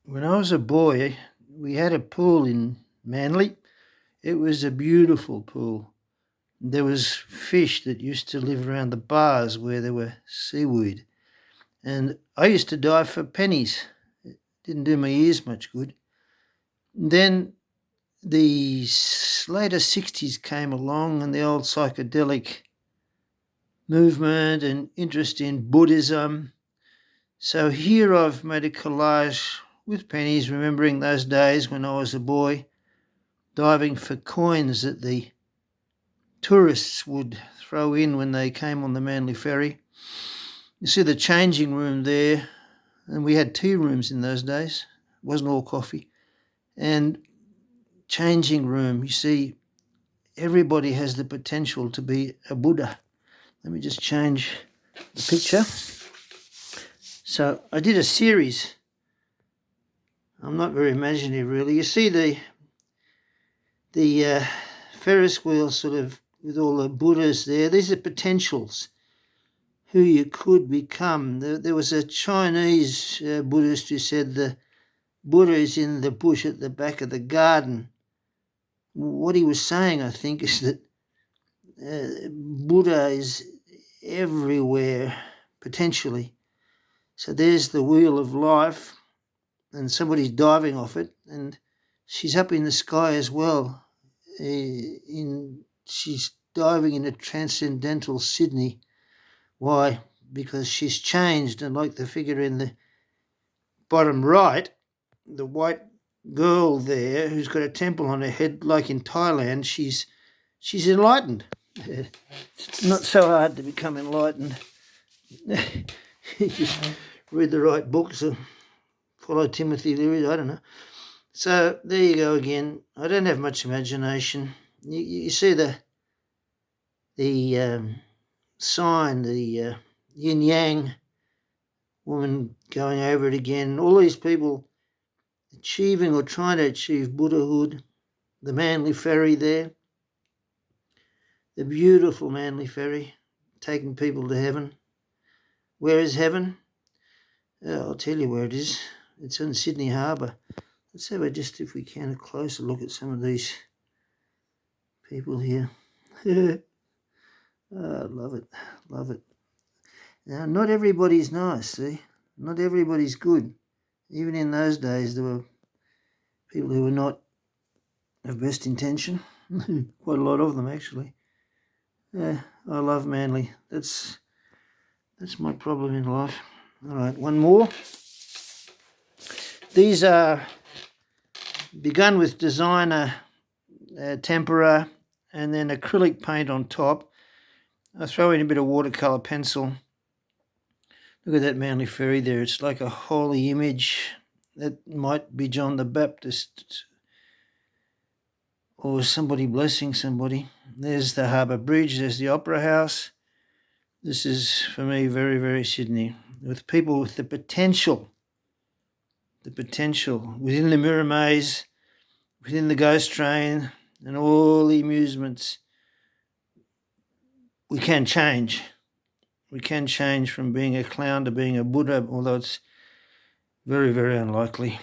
When I was a boy, we had a pool in Manly. It was a beautiful pool. There was fish that used to live around the bars where there were seaweed. And I used to dive for pennies. It didn't do my ears much good. Then the later 60s came along and the old psychedelic movement and interest in Buddhism. So here I've made a collage with pennies, remembering those days when I was a boy, diving for coins that the tourists would throw in when they came on the Manly Ferry. You see the changing room there, and we had tea rooms in those days. It wasn't all coffee. And changing room, you see, everybody has the potential to be a Buddha. Let me just change the picture. So I did a series. I'm not very imaginative, really. You see the Ferris wheel sort of with all the Buddhas there. These are potentials, who you could become. There was a Chinese Buddhist who said the Buddha is in the bush at the back of the garden. What he was saying, I think, is that Buddha is everywhere, potentially. So there's the wheel of life, and somebody's diving off it, and she's up in the sky as well. She's diving in a transcendental Sydney. Why? Because she's changed, and like the figure in the bottom right, the white girl there who's got a temple on her head, like in Thailand, she's enlightened. It's not so hard to become enlightened. You just read the right books or follow Timothy Leary, I don't know. So there you go again. I don't have much imagination. You see the sign, the yin-yang woman going over it again. All these people achieving or trying to achieve Buddhahood. The Manly Ferry there. The beautiful Manly Ferry taking people to heaven. Where is heaven? I'll tell you where it is. It's in Sydney Harbour. Let's have if we can, a closer look at some of these people here. Love it, love it. Now, not everybody's nice, see? Not everybody's good. Even in those days, there were people who were not of best intention. Quite a lot of them, actually. I love Manly. That's my problem in life. All right, one more. These are begun with designer tempera and then acrylic paint on top. I throw in a bit of watercolour pencil. Look at that Manly Ferry there. It's like a holy image. That might be John the Baptist or somebody blessing somebody. There's the Harbour Bridge. There's the Opera House. This is, for me, very, very Sydney, with people with the potential within the Mirror Maze, within the Ghost Train, and all the amusements. We can change. We can change from being a clown to being a Buddha, although it's very, very unlikely.